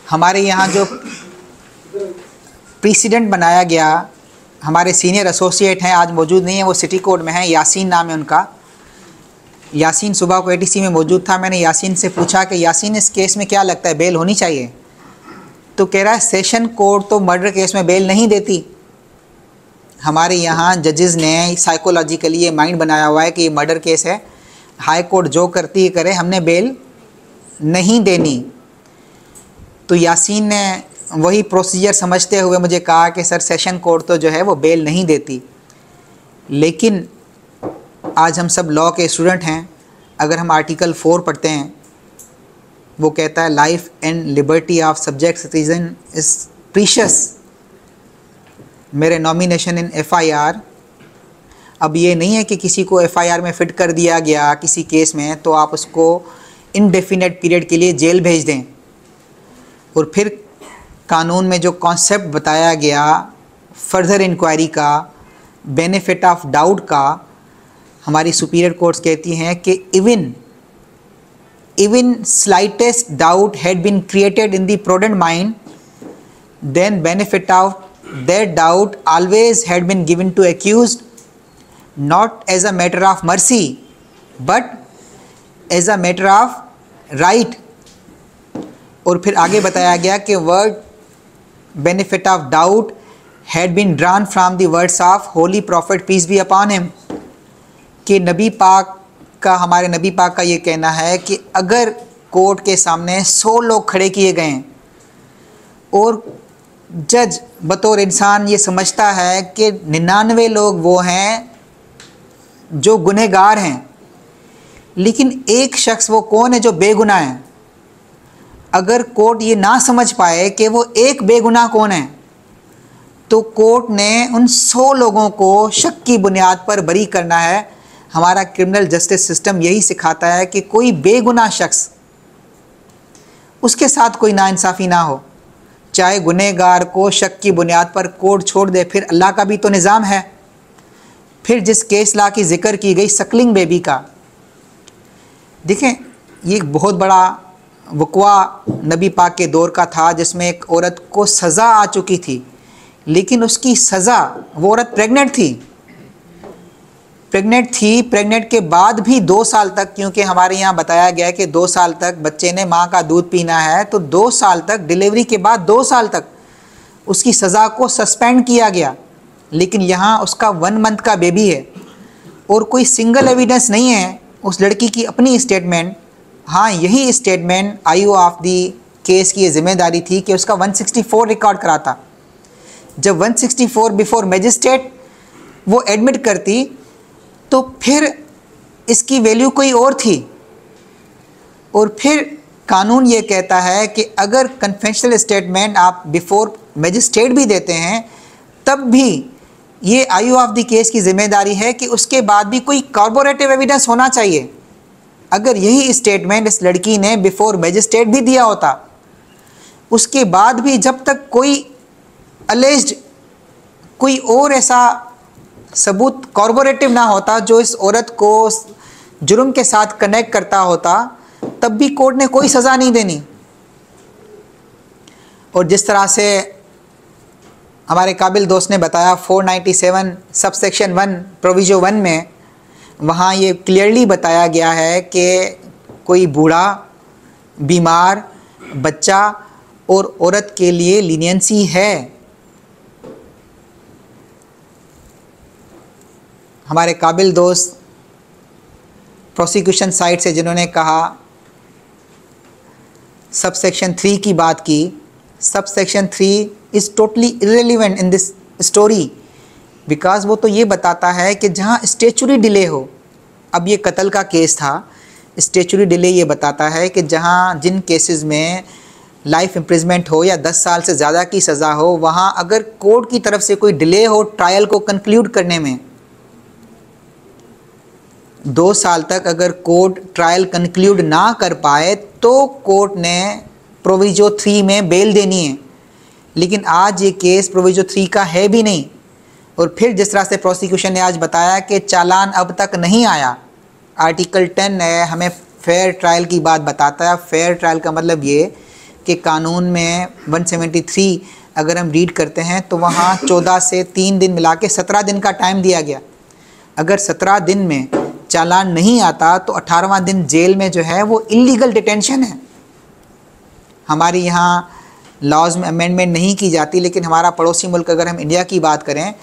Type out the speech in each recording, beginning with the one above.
हमारे यहाँ जो प्रेसिडेंट बनाया गया, हमारे सीनियर एसोसिएट हैं, आज मौजूद नहीं है, वो सिटी कोर्ट में है, यासीन नाम है उनका। यासीन सुबह को एटीसी में मौजूद था। मैंने यासीन से पूछा कि यासीन इस केस में क्या लगता है, बेल होनी चाहिए? तो कह रहा है सेशन कोर्ट तो मर्डर केस में बेल नहीं देती। हमारे यहाँ जजेस ने साइकोलॉजिकली ये माइंड बनाया हुआ है कि ये मर्डर केस है, हाई कोर्ट जो करती है करे, हमने बेल नहीं देनी। तो यासीन ने वही प्रोसीजर समझते हुए मुझे कहा कि सर सेशन कोर्ट तो जो है वो बेल नहीं देती। लेकिन आज हम सब लॉ के स्टूडेंट हैं। अगर हम आर्टिकल 4 पढ़ते हैं, वो कहता है life and liberty of subject citizen is precious. मेरे नॉमिनेशन इन एफआईआर, अब ये नहीं है कि किसी को एफआईआर में फ़िट कर दिया गया किसी केस में तो आप उसको इनडेफिनेट पीरियड के लिए जेल भेज दें। और फिर कानून में जो कॉन्सेप्ट बताया गया फर्दर इंक्वायरी का, बेनिफिट ऑफ डाउट का, हमारी सुपीरियर कोर्ट्स कहती हैं कि even slightest doubt had been created in the prudent mind, then benefit of that doubt always had been given to accused, not as a matter of mercy but as a matter of right. और फिर आगे बताया गया कि word benefit of doubt had been drawn from the words of holy prophet piece B upon him, कि नबी पाक का, हमारे नबी पाक का ये कहना है कि अगर कोर्ट के सामने 100 लोग खड़े किए गए और जज बतौर इंसान ये समझता है कि 99 लोग वो हैं जो गुनहगार हैं, लेकिन एक शख्स वो कौन है जो बेगुनाह है, अगर कोर्ट ये ना समझ पाए कि वो एक बेगुनाह कौन है, तो कोर्ट ने उन 100 लोगों को शक की बुनियाद पर बरी करना है। हमारा क्रिमिनल जस्टिस सिस्टम यही सिखाता है कि कोई बेगुनाह शख्स, उसके साथ कोई नाइंसाफ़ी ना हो, चाहे गुनहगार को शक की बुनियाद पर कोर्ट छोड़ दे। फिर अल्लाह का भी तो निज़ाम है। फिर जिस केस ला की ज़िक्र की गई सकलिंग बेबी का, देखें ये एक बहुत बड़ा वक़्वा नबी पाक के दौर का था जिसमें एक औरत को सज़ा आ चुकी थी, लेकिन उसकी सज़ा, वो औरत प्रेग्नेंट थी, प्रेग्नेंट के बाद भी 2 साल तक, क्योंकि हमारे यहाँ बताया गया है कि 2 साल तक बच्चे ने माँ का दूध पीना है, तो 2 साल तक, डिलीवरी के बाद 2 साल तक उसकी सज़ा को सस्पेंड किया गया। लेकिन यहाँ उसका 1 मंथ का बेबी है और कोई सिंगल एविडेंस नहीं है उस लड़की की अपनी स्टेटमेंट। हाँ, यही statement IO of the case की ये जिम्मेदारी थी कि उसका 164 रिकॉर्ड कराता। जब 164 बिफोर मजिस्ट्रेट वो एडमिट करती तो फिर इसकी वैल्यू कोई और थी। और फिर कानून ये कहता है कि अगर कन्फेशनल स्टेटमेंट आप बिफोर मजिस्ट्रेट भी देते हैं, तब भी ये आईओ ऑफ द केस की जिम्मेदारी है कि उसके बाद भी कोई कॉर्पोरेटिव एविडेंस होना चाहिए। अगर यही स्टेटमेंट इस लड़की ने बिफोर मजिस्ट्रेट भी दिया होता, उसके बाद भी जब तक कोई अलेज्ड, कोई और ऐसा सबूत कॉर्पोरेटिव ना होता जो इस औरत को जुर्म के साथ कनेक्ट करता होता, तब भी कोर्ट ने कोई सज़ा नहीं देनी। और जिस तरह से हमारे काबिल दोस्त ने बताया 497 सब सेक्शन 1 प्रोविजो 1 में, वहाँ ये क्लियरली बताया गया है कि कोई बूढ़ा, बीमार, बच्चा और औरत के लिए लीनियंसी है। हमारे काबिल दोस्त प्रोसिक्यूशन साइड से जिन्होंने कहा सब सेक्शन 3 की बात की, sub section 3 is totally irrelevant in this story, because वो तो ये बताता है कि जहाँ स्टेचुरी डिले हो, अब ये कत्ल का केस था, स्टेचुरी डिले ये बताता है कि जहाँ जिन केसेस में लाइफ इम्प्रिजमेंट हो या 10 साल से ज़्यादा की सज़ा हो, वहाँ अगर कोर्ट की तरफ से कोई डिले हो ट्रायल को कंक्लूड करने में, 2 साल तक अगर कोर्ट ट्रायल कंक्लूड ना कर पाए तो कोर्ट ने प्रोविजो 3 में बेल देनी है। लेकिन आज ये केस प्रोविजो 3 का है भी नहीं। और फिर जिस तरह से प्रोसिक्यूशन ने आज बताया कि चालान अब तक नहीं आया, आर्टिकल 10 है, हमें फेयर ट्रायल की बात बताता है। फेयर ट्रायल का मतलब ये के कानून में 173 अगर हम रीड करते हैं तो वहाँ 14 से 3 दिन मिला के 17 दिन का टाइम दिया गया। अगर 17 दिन में चालान नहीं आता तो 18वां दिन जेल में जो है वो इलीगल डिटेंशन है। हमारे यहाँ लॉज में अमेंडमेंट नहीं की जाती, लेकिन हमारा पड़ोसी मुल्क अगर हम इंडिया की बात करें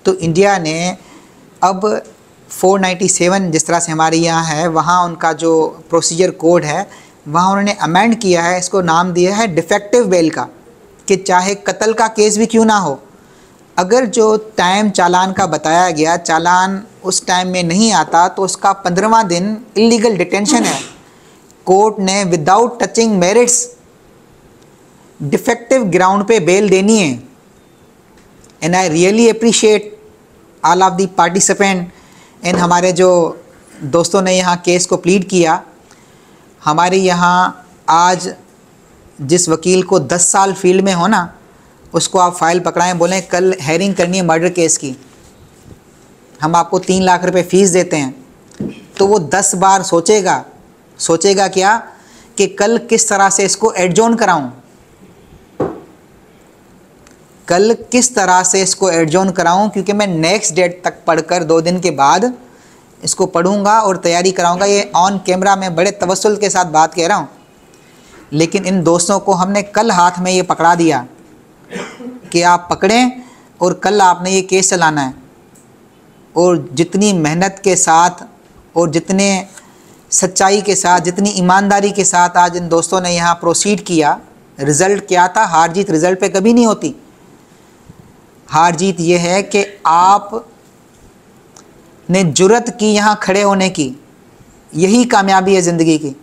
तो इंडिया ने अब 497 जिस तरह से हमारे यहाँ है, वहाँ उनका जो प्रोसीजर कोड है वहाँ उन्होंने अमेंड किया है, इसको नाम दिया है डिफेक्टिव बेल का, कि चाहे कत्ल का केस भी क्यों ना हो, अगर जो टाइम चालान का बताया गया चालान उस टाइम में नहीं आता तो उसका 15वां दिन इलीगल डिटेंशन है। कोर्ट ने without touching merits defective ground पे बेल देनी है। And I really appreciate all of the participant in हमारे जो दोस्तों ने यहाँ केस को प्लीड किया। हमारे यहाँ आज जिस वकील को 10 साल फील्ड में हो ना, उसको आप फाइल पकड़ाएं, बोलें कल हेयरिंग करनी है मर्डर केस की, हम आपको 3 लाख रुपए फीस देते हैं, तो वो 10 बार सोचेगा क्या कि कल किस तरह से इसको एडजॉर्न कराऊं, कल किस तरह से इसको एडजॉर्न कराऊं, क्योंकि मैं नेक्स्ट डेट तक पढ़कर 2 दिन के बाद इसको पढ़ूंगा और तैयारी कराऊंगा। ये ऑन कैमरा में बड़े तवज्जुल के साथ बात कह रहा हूं, लेकिन इन दोस्तों को हमने कल हाथ में ये पकड़ा दिया कि आप पकड़ें और कल आपने ये केस चलाना है। और जितनी मेहनत के साथ और जितने सच्चाई के साथ, जितनी ईमानदारी के साथ आज इन दोस्तों ने यहाँ प्रोसीड किया, रिज़ल्ट क्या था? हार जीत रिज़ल्ट पे कभी नहीं होती। हार जीत ये है कि आप ने जुर्रत की यहाँ खड़े होने की, यही कामयाबी है ज़िंदगी की।